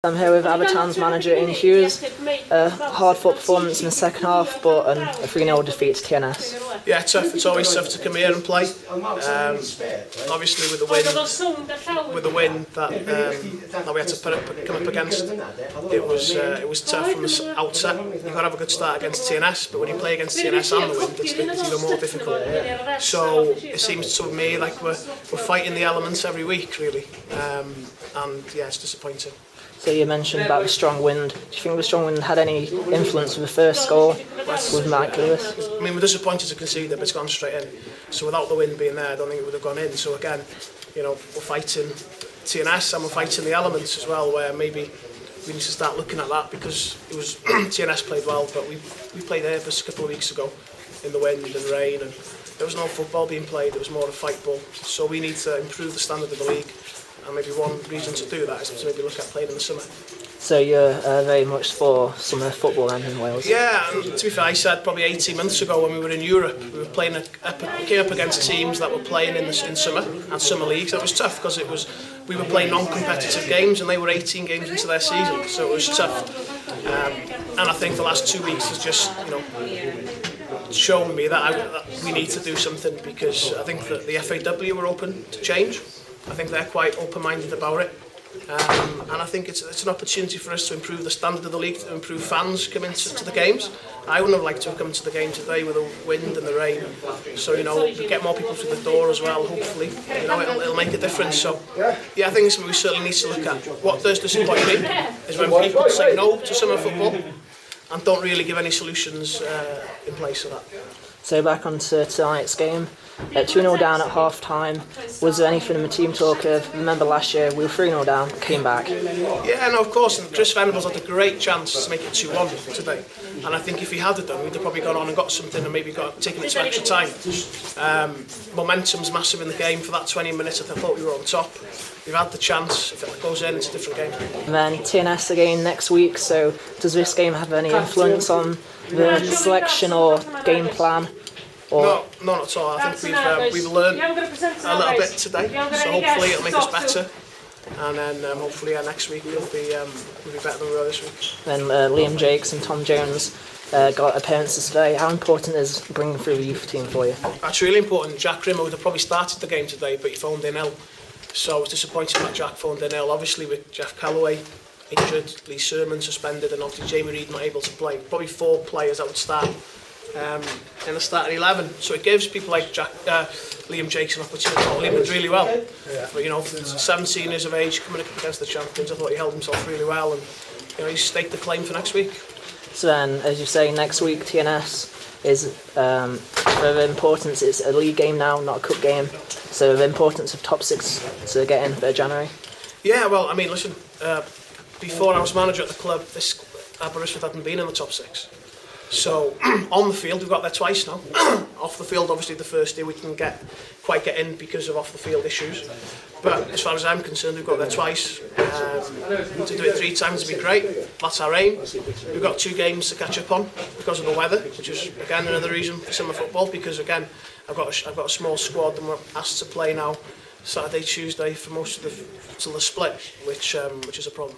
I'm here with Aber Town's manager Ian Hughes. A hard-fought performance in the second half, but a 3-0 defeat to TNS. Yeah, tough. It's always tough to come here and play. Obviously, with the wind that we had to come up against, it was tough from the outset. You've got to have a good start against TNS, but when you play against TNS and the wind, it's even more difficult. So it seems to me like we're fighting the elements every week, really, and yeah, it's disappointing. So you mentioned about the strong wind. Do you think the strong wind had any influence with the first goal with Mike Lewis? I mean, we're disappointed to concede it, but it's gone straight in. So without the wind being there, I don't think it would have gone in. So again, you know, we're fighting TNS and we're fighting the elements as well, where maybe we need to start looking at that, because it was TNS played well, but we played Aberystwyth a couple of weeks ago in the wind and rain, and there was no football being played. It was more a fight ball. So we need to improve the standard of the league. And maybe one reason to do that is to maybe look at playing in the summer. So you're very much for summer football then in Wales? Yeah, and to be fair, I said probably 18 months ago when we were in Europe, we were playing we came up against teams that were playing in summer and summer leagues. That was tough because we were playing non-competitive games and they were 18 games into their season, so it was tough. And I think the last 2 weeks has just, you know, shown me that we need to do something, because I think that the FAW were open to change. I think they're quite open-minded about it, and I think it's an opportunity for us to improve the standard of the league, to improve fans coming to the games. I wouldn't have liked to have come to the game today with the wind and the rain, so you know, we get more people through the door as well. Hopefully, you know, it'll make a difference. So yeah, I think it's something we certainly need to look at. What does disappoint me is when people say no to summer football and don't really give any solutions in place of that. So back onto tonight's game, 2-0 down at half-time. Was there anything in the team talk of, remember last year we were 3-0 down, came back? Yeah, no, of course, and Chris Venables had a great chance to make it 2-1 today, and I think if he had it done, we'd have probably gone on and got something and maybe taken it to extra time. Momentum's massive in the game. For that 20 minutes I thought we were on top. We've had the chance. If it goes in, it's a different game. And then TNS again next week, so does this game have any influence on the selection or game plan? No, not at all. I think we've learned a little bit today, so hopefully it'll make us better. And then hopefully next week we'll be better than we were this week. Then Liam Jakes and Tom Jones got appearances today. How important is bringing through the youth team for you? That's really important. Jack Rimmer would have probably started the game today, but he phoned in ill. So I was disappointed that Jack phoned in ill. Obviously with Jeff Calloway injured, Lee Sermon suspended, and obviously Jamie Reid not able to play. Probably 4 players that would start in the starting 11, so it gives people like Liam Jakes an opportunity. Liam did really well, but you know, 17 years of age, coming up against the champions, I thought he held himself really well, and you know, he's staked the claim for next week. So then, as you say, next week TNS is of importance. It's a league game now, not a cup game, so the importance of top 6 to get in for January. Yeah, well, I mean, listen, before I was manager at the club, this Aberystwyth hadn't been in the top 6. So on the field we've got there twice now. Off the field, obviously the first day we can quite get in because of off the field issues. But as far as I'm concerned, we've got there twice. To do it 3 times would be great. That's our aim. We've got 2 games to catch up on because of the weather, which is again another reason for summer football. Because again, I've got a small squad and we're asked to play now Saturday, Tuesday for most of till the split, which is a problem.